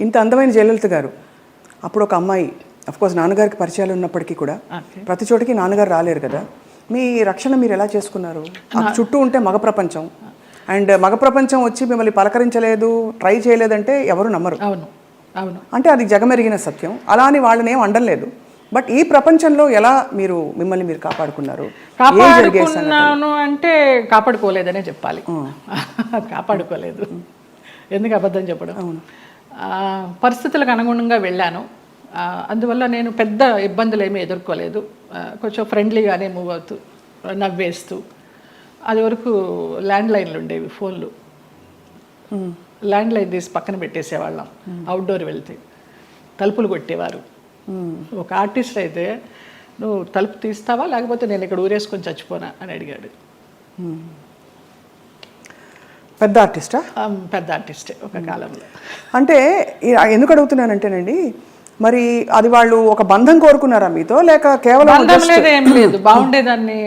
ఇంత అందమైన జయలలిత గారు అప్పుడు ఒక అమ్మాయి, అఫ్కోర్స్ నాన్నగారికి పరిచయాలు ఉన్నప్పటికీ కూడా ప్రతి చోటికి నాన్నగారు రాలేరు కదా, మీ రక్షణ మీరు ఎలా చేసుకున్నారు? చుట్టూ ఉంటే మగ ప్రపంచం, అండ్ మగ ప్రపంచం వచ్చి మిమ్మల్ని పలకరించలేదు, ట్రై చేయలేదంటే ఎవరు నమ్మరు. అవును అవును, అంటే అది జగమెరిగిన సత్యం. అలా అని వాళ్ళని ఏం అండలేదు. బట్ ఈ ప్రపంచంలో ఎలా మీరు మిమ్మల్ని మీరు కాపాడుకున్నారు? కాపాడుకున్నాను అంటే కాపాడుకోలేదనే చెప్పాలి. కాపాడుకోలేదు, ఎందుకు అబద్ధం చెప్పడం. పరిస్థితులకు అనుగుణంగా వెళ్ళాను. అందువల్ల నేను పెద్ద ఇబ్బందులు ఏమీ ఎదుర్కోలేదు. కొంచెం ఫ్రెండ్లీగానే మూవ్ అవుతూ నవ్వేస్తూ. అది వరకు ల్యాండ్ లైన్లు ఉండేవి, ఫోన్లు. ల్యాండ్ లైన్ తీసి పక్కన పెట్టేసేవాళ్ళం అవుట్డోర్ వెళ్తే. తలుపులు కొట్టేవారు. ఒక ఆర్టిస్ట్ అయితే నువ్వు తలుపు తీస్తావా లేకపోతే నేను ఇక్కడ ఊరేసుకొని చచ్చిపోనా అని అడిగాడు. పెద్ద ఆర్టిస్టా? పెద్ద ఆర్టిస్టే ఒక కాలంలో. అంటే ఎందుకు అడుగుతున్నానంటేనండి, మరి అది వాళ్ళు ఒక బంధం కోరుకున్నారా మీతో, లేక కేవలం బంధం లేదు, ఏం లేదు. బాగుండేదాన్ని,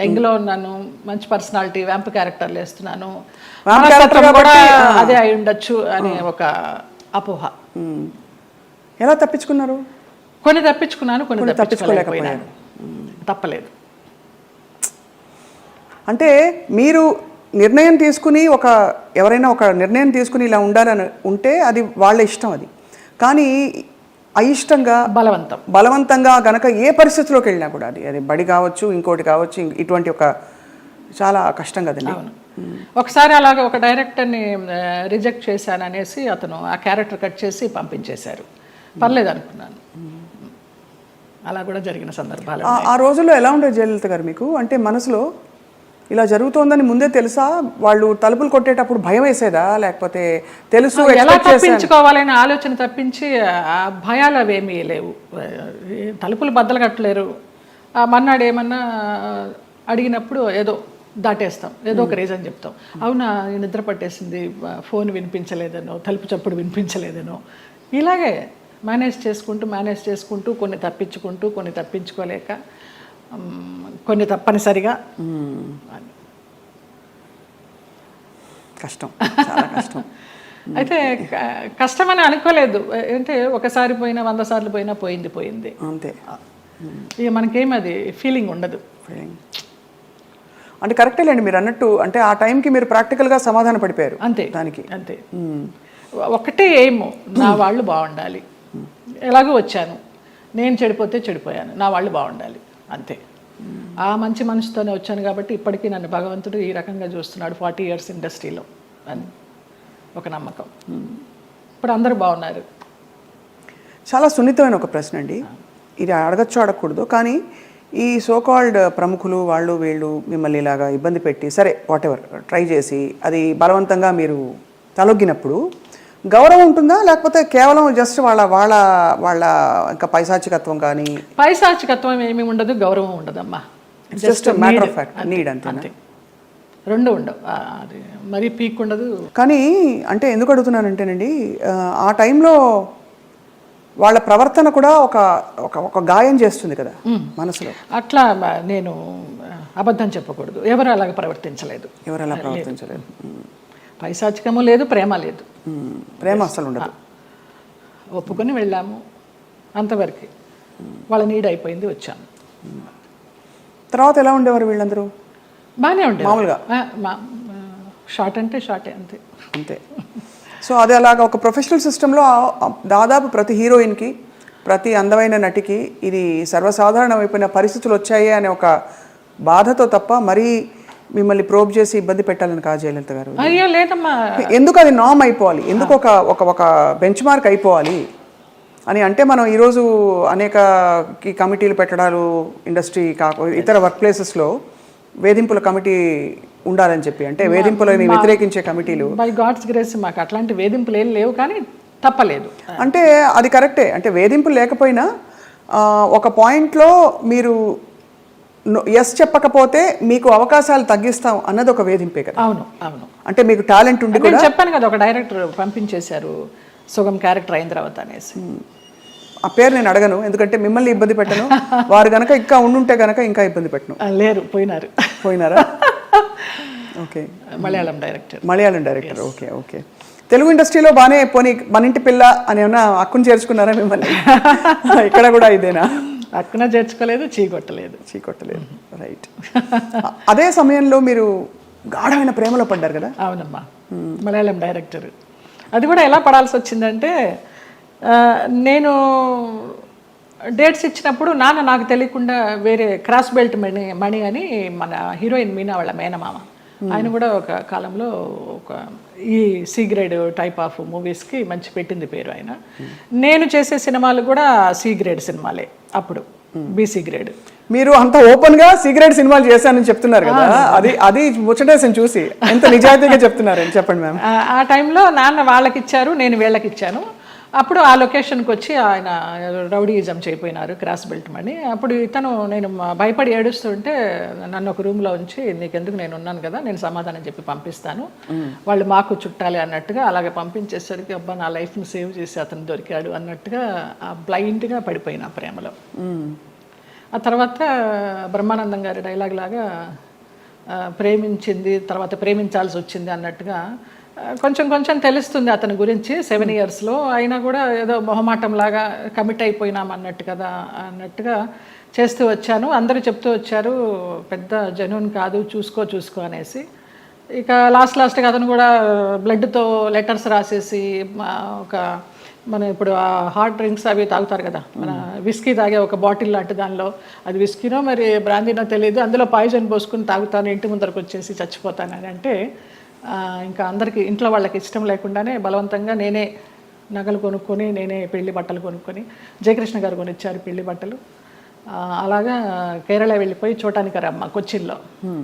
యంగ్లో ఉన్నాను, మంచి పర్సనాలిటీ, వ్యాంప్ క్యారెక్టర్లు వేస్తున్నాను, కూడా అదే అయి ఉండొచ్చు అనే ఒక అపోహ. ఎలా తప్పించుకున్నారు? కొన్ని తప్పించుకున్నాను, కొన్ని తప్పించుకోలేకపోయాను. తప్పలేదు. అంటే మీరు నిర్ణయం తీసుకుని ఎవరైనా ఒక నిర్ణయం తీసుకుని ఇలా ఉంటే అది వాళ్ళ ఇష్టం. అది కానీ అయిష్టంగా బలవంతంగా గనక ఏ పరిస్థితిలోకి వెళ్ళినా కూడా అది బడి కావచ్చు, ఇంకోటి కావచ్చు, ఇటువంటి ఒక చాలా కష్టం కదండి. ఒకసారి అలాగే ఒక డైరెక్టర్ని రిజెక్ట్ చేశాను అనేసి అతను ఆ క్యారెక్టర్ కట్ చేసి పంపించేశారు. పర్లేదు అనుకున్నాను. అలా కూడా జరిగిన సందర్భాలు. ఆ రోజుల్లో ఎలా ఉండేది జయలలిత గారు మీకు? అంటే మనసులో ఇలా జరుగుతోందని ముందే తెలుసా? వాళ్ళు తలుపులు కొట్టేటప్పుడు భయం వేసేదా, లేకపోతే తెలుసు ఎలా తప్పించుకోవాలనే ఆలోచన తప్పించి ఆ భయాలు అవేమీ లేవు. తలుపులు బద్దలు కట్టలేరు. మన్నాడు ఏమన్నా అడిగినప్పుడు ఏదో దాటేస్తాం, ఏదో ఒక రీజన్ చెప్తాం. అవునా నిద్ర పట్టేసింది, ఫోన్ వినిపించలేదనో, తలుపు చప్పుడు వినిపించలేదనో, ఇలాగే మేనేజ్ చేసుకుంటూ కొన్ని తప్పించుకుంటూ, కొన్ని తప్పించుకోలేక, కొన్ని తప్పనిసరిగా. కష్టం, చాలా కష్టం. అయితే కష్టమని అనుకోలేదు. అంటే ఒకసారి పోయినా 100 సార్లు పోయినా పోయింది అంతే. ఇక మనకేమి అది ఫీలింగ్ ఉండదు. అంటే కరెక్టే లేండి మీరు అన్నట్టు. అంటే ఆ టైంకి మీరు ప్రాక్టికల్గా సమాధాన పడిపోయారు అంతే. దానికి అంతే, ఒకటే ఎయిమ్, నా వాళ్ళు బాగుండాలి. ఎలాగో వచ్చాను, నేను చెడిపోతే చెడిపోయాను, నా వాళ్ళు బాగుండాలి, అంతే. ఆ మంచి మనసుతోనే వచ్చాను కాబట్టి ఇప్పటికీ నన్ను భగవంతుడు ఈ రకంగా చూస్తున్నాడు. 40 years ఇండస్ట్రీలో అని ఒక నమ్మకం. ఇప్పుడు అందరూ బాగున్నారు. చాలా సున్నితమైన ఒక ప్రశ్న అండి, ఇది అడగచ్చు అడగకూడదు, కానీ ఈ సోకాల్డ్ ప్రముఖులు వాళ్ళు వీళ్ళు మిమ్మల్ని ఇలాగా ఇబ్బంది పెట్టి, సరే వాటెవర్ ట్రై చేసి అది బలవంతంగా మీరు తలొగ్గినప్పుడు గౌరవం ఉంటుందా, లేకపోతే కేవలం జస్ట్ వాళ్ళ వాళ్ళ వాళ్ళ ఇంకా పైశాచికత్వం? కానీ పైశాచికత్వం ఏమీ ఉండదు, గౌరవం ఉండదమ్మా. Just matter of fact, need అంతే. రెండు ఉండవు, అది మరీ పీక్ ఉండదు. కానీ అంటే ఎందుకు అడుగుతున్నానంటేనండి, ఆ టైంలో వాళ్ళ ప్రవర్తన కూడా ఒక గాయం చేస్తుంది కదా మనసులో. అట్లా నేను అబద్ధం చెప్పకూడదు, ఎవరు అలాగ ప్రవర్తించలేదు. పైశాచికము లేదు, ప్రేమ లేదు. ప్రేమ అసలు ఉండదు. ఒప్పుకొని వెళ్ళాము, అంతవరకు. వాళ్ళ నీడ్ అయిపోయింది, వచ్చాము. తర్వాత ఎలా ఉండేవారు వీళ్ళందరూ? బాగానే ఉండేది మామూలుగా. షార్ట్ అంటే షార్టే, అంతే అంతే. సో అది అలాగా ఒక ప్రొఫెషనల్ సిస్టంలో దాదాపు ప్రతి హీరోయిన్కి, ప్రతి అందమైన నటికి ఇది సర్వసాధారణమైపోయిన పరిస్థితులు వచ్చాయి అనే ఒక బాధతో తప్ప మరీ మిమ్మల్ని ప్రోబ్ చేసి ఇబ్బంది పెట్టాలని కాదు జయలలిత గారు. అయ్యో లేదమ్మా. ఎందుకు అది నామ్ అయిపోవాలి, ఎందుకు ఒక బెంచ్ మార్క్ అయిపోవాలి అని అంటే, మనం ఈరోజు అనేక కమిటీలు పెట్టడాలు, ఇండస్ట్రీ ఇతర వర్క్ ప్లేసెస్లో వేధింపుల కమిటీ ఉండాలని చెప్పి, అంటే వేధింపులని వ్యతిరేకించే కమిటీలు. బై గాడ్స్ గ్రేస్ మాకు అట్లాంటి వేధింపులు ఏం లేవు, కానీ తప్పలేదు. అంటే అది కరెక్టే. అంటే వేధింపులు లేకపోయినా ఒక పాయింట్లో మీరు ఎస్ చెప్పకపోతే మీకు అవకాశాలు తగ్గిస్తాం అన్నది ఒక వేధింపే కదా. అవును అవును. అంటే మీకు టాలెంట్ ఉండి కూడా చెప్పాను కదా, ఒక డైరెక్టర్ పంపించేశారు సుగం క్యారెక్టర్ అయిన తర్వాత అనేసి. ఆ పేరు నేను అడగను, ఎందుకంటే మిమ్మల్ని ఇబ్బంది పెట్టను. వారు గనక ఇంకా ఉండుంటే గనక ఇంకా ఇబ్బంది పెట్టను. లేరు, పోయినారా? Okay. Malayalam director. Okay. Telugu ఇండస్ట్రీలో బాగానే పోనీ మన ఇంటి పిల్ల అని ఏమన్నా అక్కును చేర్చుకున్నారా మిమ్మల్ని? ఇక్కడ కూడా ఇదేనా? అక్కున చేర్చుకోలేదు, చీకొట్టలేదు. రైట్. అదే సమయంలో మీరు గాఢమైన ప్రేమలో పడ్డారు కదా? అవునమ్మా, మలయాళం డైరెక్టర్. అది కూడా ఎలా పడాల్సి వచ్చిందంటే, నేను డేట్స్ ఇచ్చినప్పుడు నాన్న నాకు తెలియకుండా వేరే క్రాస్ బెల్ట్ మణి అని మన హీరోయిన్ మీనా వాళ్ళ మేనమామ, ఆయన కూడా ఒక కాలంలో ఒక ఈ సి గ్రేడ్ టైప్ ఆఫ్ మూవీస్కి మంచి పెట్టింది పేరు ఆయన. నేను చేసే సినిమాలు కూడా సి గ్రేడ్ సినిమాలే అప్పుడు, బీసీ గ్రేడ్. మీరు అంత ఓపెన్ గా సిగరెట్ సినిమాలు చేశానని చెప్తున్నారు కదా, అది ముచ్చటేసని చూసి ఎంత నిజాయితీగా చెప్తున్నారని చెప్పండి మ్యామ్. ఆ టైంలో నాన్న వాళ్ళకి ఇచ్చారు, నేను వీళ్ళకి ఇచ్చాను. అప్పుడు ఆ లొకేషన్కి వచ్చి ఆయన రౌడీయిజం చేయపోయినారు, క్రాస్ బెల్ట్ మని. అప్పుడు ఇతను, నేను భయపడి ఏడుస్తుంటే నన్ను ఒక రూమ్లో ఉంచి, నీకెందుకు, నేను ఉన్నాను కదా, నేను సమాధానం చెప్పి పంపిస్తాను, వాళ్ళు మాకు చుట్టాలి అన్నట్టుగా అలాగే పంపించేసరికి, అబ్బా నా లైఫ్ని సేవ్ చేసి అతను దొరికాడు అన్నట్టుగా బ్లైండ్గా పడిపోయినా ప్రేమలో. ఆ తర్వాత బ్రహ్మానందం గారి డైలాగ్ లాగా ప్రేమించింది తర్వాత ప్రేమించాల్సి వచ్చింది అన్నట్టుగా కొంచెం కొంచెం తెలుస్తుంది అతని గురించి 7 ఇయర్స్లో. అయినా కూడా ఏదో మొహమాటంలాగా కమిట్ అయిపోయినాం అన్నట్టుగా చేస్తూ వచ్చాను. అందరూ చెప్తూ వచ్చారు, పెద్ద జెన్యూన్ కాదు, చూసుకో అనేసి. ఇక లాస్ట్గా అతను కూడా బ్లడ్తో లెటర్స్ రాసేసి, ఒక మన ఇప్పుడు ఆ హాట్ డ్రింక్స్ అవి తాగుతారు కదా, మన విస్కీ తాగే ఒక బాటిల్ లాంటి దానిలో, అది విస్కీనో మరి బ్రాందీనో తెలియదు, అందులో పాయిజన్ పోసుకుని తాగుతాను, ఇంటి ముందరకు వచ్చేసి చచ్చిపోతానని అంటే, ఇంకా అందరికీ ఇంట్లో వాళ్ళకి ఇష్టం లేకుండానే బలవంతంగా నేనే నగలు కొనుక్కొని, నేనే పెళ్లి బట్టలు కొనుక్కొని, జయకృష్ణ గారు కొనిచ్చారు పెళ్లి బట్టలు. అలాగా కేరళ వెళ్ళిపోయి చూడటానికరమ్మ కొచ్చిన్లో,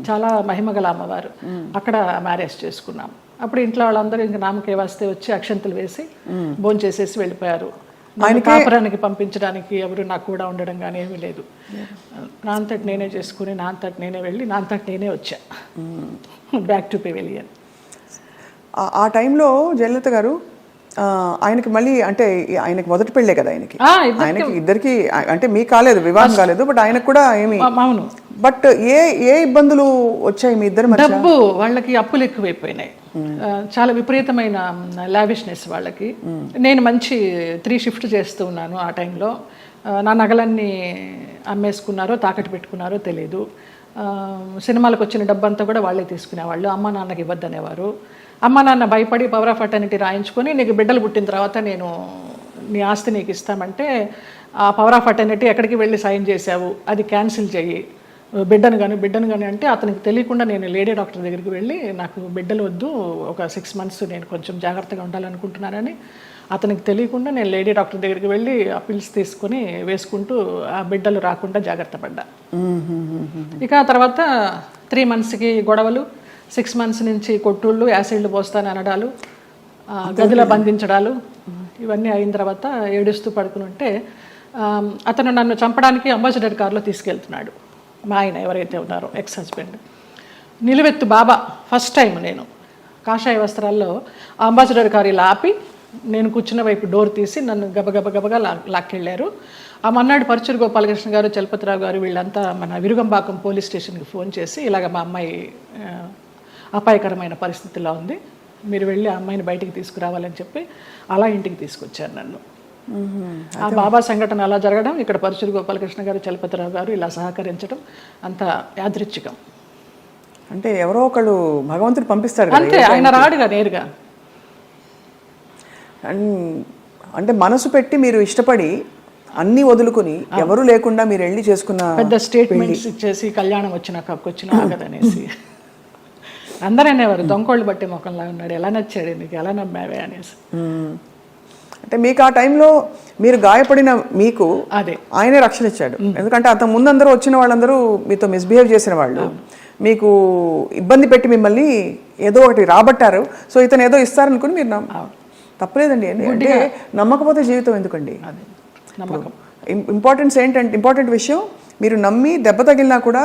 చాలా మహిమగల అమ్మవారు, అక్కడ మ్యారేజ్ చేసుకున్నాం. అప్పుడు ఇంట్లో వాళ్ళందరూ ఇంకా నామకే వస్తే వచ్చి అక్షంతలు వేసి భోంచేసేసి వెళ్ళిపోయారు. ఆయన కాపురానికి పంపించడానికి ఎవరు నాకు కూడా ఉండడం కానీ ఏమీ లేదు. నా అంతటి నేనే చేసుకుని, నా అంతటి నేనే వెళ్ళి, నా అంతటి నేనే వచ్చా బ్యాక్ టు పెవిలియన్. ఆ టైంలో జయలలిత గారు ఆయనకి మళ్ళీ, అంటే ఆయనకి మొదటి పెళ్ళే కదా, ఆయనకి ఇద్దరికి, అంటే మీకు కాలేదు, వివాహం కాలేదు, బట్ ఆయనకు కూడా ఏమి. అవును. బట్ ఏ ఇబ్బందులు వచ్చాయి మీ ఇద్దరు మధ్య? డబ్బు, వాళ్ళకి అప్పులు ఎక్కువైపోయినాయి, చాలా విపరీతమైన లావిష్నెస్ వాళ్ళకి. నేను మంచి 3 షిఫ్ట్ చేస్తూ ఉన్నాను ఆ టైంలో. నా నగలన్నీ అమ్మేసుకున్నారో తాకట్టు పెట్టుకున్నారో తెలియదు. సినిమాలకు వచ్చిన డబ్బంతా కూడా వాళ్ళే తీసుకునేవాళ్ళు, అమ్మ నాన్నకి ఇవ్వద్దనేవారు. అమ్మ నాన్న భయపడి పవర్ ఆఫ్ అటర్నిటీ రాయించుకొని, నీకు బిడ్డలు పుట్టిన తర్వాత నేను నీ ఆస్తి నీకు ఇస్తామంటే, ఆ పవర్ ఆఫ్ అటర్నిటీ ఎక్కడికి వెళ్ళి సైన్ చేసావు, అది క్యాన్సిల్ చెయ్యి, బిడ్డను కానీ అంటే, అతనికి తెలియకుండా నేను లేడీ డాక్టర్ దగ్గరికి వెళ్ళి, నాకు బిడ్డలు వద్దు, ఒక 6 months నేను కొంచెం జాగ్రత్తగా ఉండాలనుకుంటున్నానని, అతనికి తెలియకుండా నేను లేడీ డాక్టర్ దగ్గరికి వెళ్ళి ఆ పిల్స్ తీసుకొని వేసుకుంటూ ఆ బిడ్డలు రాకుండా జాగ్రత్త పడ్డా. ఇక ఆ తర్వాత 3 monthsకి గొడవలు, 6 months నుంచి కొట్టుళ్ళు, యాసిడ్లు పోస్తాను అనడాలు, గదిలో బంధించడాలు, ఇవన్నీ అయిన తర్వాత ఏడుస్తూ పడుకుని ఉంటే, అతను నన్ను చంపడానికి అంబాసిడర్ కారులో తీసుకెళ్తున్నాడు. మా ఆయన ఎవరైతే ఉన్నారో ఎక్స్ హస్బెండ్, నిలువెత్తు బాబా. ఫస్ట్ టైం నేను కాషాయ వస్త్రాల్లో అంబాసిడర్ కారు ఇలా ఆపి, నేను కూర్చున్న వైపు డోర్ తీసి నన్ను గబగబగా లాక్కెళ్ళారు. ఆ మన్నాడు పరుచూరు గోపాలకృష్ణ గారు, చలపతిరావు గారు వీళ్ళంతా మన విరుగంబాకం పోలీస్ స్టేషన్కి ఫోన్ చేసి, ఇలాగ మా అమ్మాయి అపాయకరమైన పరిస్థితిలో ఉంది, మీరు వెళ్ళి ఆ అమ్మాయిని బయటికి తీసుకురావాలని చెప్పి అలా ఇంటికి తీసుకొచ్చారు నన్ను. ఆ బాబా సంఘటన అలా జరగడం, ఇక్కడ పరుచూరు గోపాలకృష్ణ గారు, చలపతిరావు గారు ఇలా సహకరించడం అంత యాదృచ్ఛికం. అంటే ఎవరో ఒకళ్ళు భగవంతుడు పంపిస్తాడు అంతే, ఆయన రాడుగా నేరుగా. అంటే మనసు పెట్టి మీరు ఇష్టపడి అన్నీ వదులుకుని ఎవరు లేకుండా మీరు వెళ్ళి చేసుకున్న పెద్ద స్టేట్మెంట్స్ ఇచ్చేసి, కళ్యాణం వచ్చినాక వచ్చిన ఆగదనేసి అందరూ అనేవారు, దొంగోళ్ళు బట్టి ముఖంలా ఉన్నాడు, ఎలా నచ్చాడు నీకు, ఎలా నమ్మావే అనేసి. అంటే మీకు ఆ టైంలో మీరు గాయపడిన మీకు అదే ఆయనే రక్షణ ఇచ్చాడు. ఎందుకంటే అంత ముందందరూ వచ్చిన వాళ్ళందరూ మీతో మిస్బిహేవ్ చేసిన వాళ్ళు, మీకు ఇబ్బంది పెట్టి మిమ్మల్ని ఏదో ఒకటి రాబట్టారు. సో ఇతను ఏదో ఇస్తారనుకుని మీరు తప్పలేదండి. అంటే నమ్మకపోతే జీవితం ఎందుకండి? ఇంపార్టెంట్ విషయం, మీరు నమ్మి దెబ్బ తగిలినా కూడా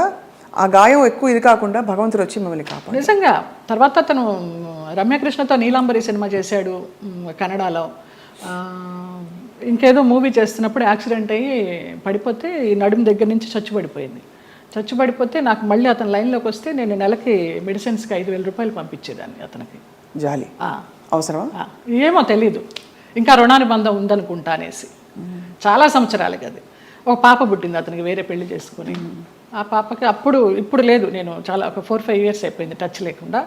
ఆ గాయం ఎక్కువ ఇది కాకుండా భగవంతుడు వచ్చి మిమ్మల్ని కాపాడు. నిజంగా తర్వాత అతను రమ్యకృష్ణతో నీలాంబరి సినిమా చేశాడు కన్నడలో. ఇంకేదో మూవీ చేస్తున్నప్పుడు యాక్సిడెంట్ అయ్యి పడిపోతే ఈ నడుము దగ్గర నుంచి చచ్చుపడిపోతే నాకు మళ్ళీ అతను లైన్లోకి వస్తే నేను నెలకి మెడిసిన్స్కి 5,000 రూపాయలు పంపించేదాన్ని అతనికి. జాలి. అవసరమా? ఏమో తెలీదు, ఇంకా రుణానుబంధం ఉందనుకుంటా అనేసి. చాలా సంవత్సరాలకి అది. ఒక పాప పుట్టింది అతనికి, వేరే పెళ్లి చేసుకుని. ఆ పాపకి ఇప్పుడు లేదు, నేను చాలా ఒక 4-5 ఇయర్స్ అయిపోయింది టచ్ లేకుండా.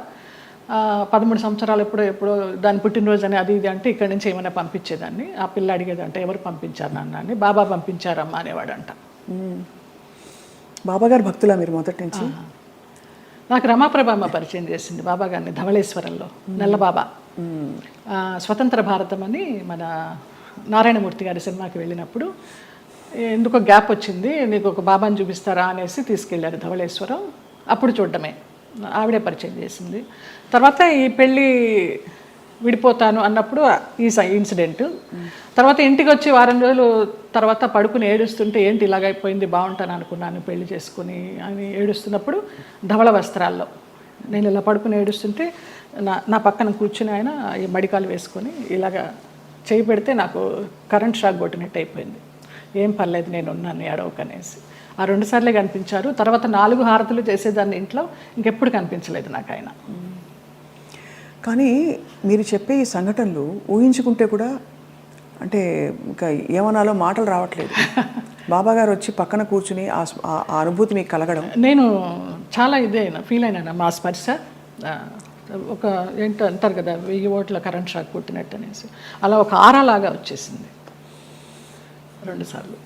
13 సంవత్సరాలు ఎప్పుడో దాని పుట్టినరోజు అని అది ఇది అంటే ఇక్కడి నుంచి ఏమైనా పంపించేదాన్ని. ఆ పిల్ల అడిగేదంటే ఎవరు పంపించారు నాన్న అని. బాబా పంపించారమ్మా అనేవాడంట. బాబాగారు భక్తులా మీరు మొదటి నుంచి? నాకు రమాప్రభమ్మ పరిచయం చేసింది బాబా గారిని ధవళేశ్వరంలో, నల్లబాబా. స్వతంత్ర భారతం అని మన నారాయణమూర్తి గారి సినిమాకి వెళ్ళినప్పుడు ఎందుకో గ్యాప్ వచ్చింది, నీకు ఒక బాబాని చూపిస్తారా అనేసి తీసుకెళ్ళారు ధవళేశ్వరం. అప్పుడు చూడడమే, ఆవిడే పరిచయం చేసింది. తర్వాత ఈ పెళ్ళి విడిపోతాను అన్నప్పుడు ఈ ఇన్సిడెంట్. తర్వాత ఇంటికి వచ్చి వారం రోజులు తర్వాత పడుకుని ఏడుస్తుంటే ఏంటి ఇలాగైపోయింది, బాగుంటాను అనుకున్నాను పెళ్లి చేసుకుని అని ఏడుస్తున్నప్పుడు ధవళ వస్త్రాల్లో నేను ఇలా పడుకుని ఏడుస్తుంటే నా పక్కన కూర్చుని ఆయన ఈ మడికాలు వేసుకొని ఇలాగా చేయి పెడితే నాకు కరెంట్ షాక్ కొట్టినట్టు అయిపోయింది. ఏం పర్లేదు నేను ఉన్నాను ఏడవకనేసి. ఆ 2 సార్లే కనిపించారు. తర్వాత 4 హారతులు చేసేదాన్ని ఇంట్లో, ఇంకెప్పుడు కనిపించలేదు నాకు ఆయన. కానీ మీరు చెప్పే ఈ సంఘటనలు ఊహించుకుంటే కూడా అంటే ఇంకా ఏమనాలో మాటలు రావట్లేదు. బాబాగారు వచ్చి పక్కన కూర్చుని ఆ అనుభూతి మీకు కలగడం, నేను చాలా ఫీల్ అయినా. మా స్పర్శ ఒక ఏంటో అంటారు కదా 1000 ఓట్ల కరెంట్ షాక్ కొట్టినట్టు అనేసి, అలా ఒక ఆరాలాగా వచ్చేసింది 2 సార్లు.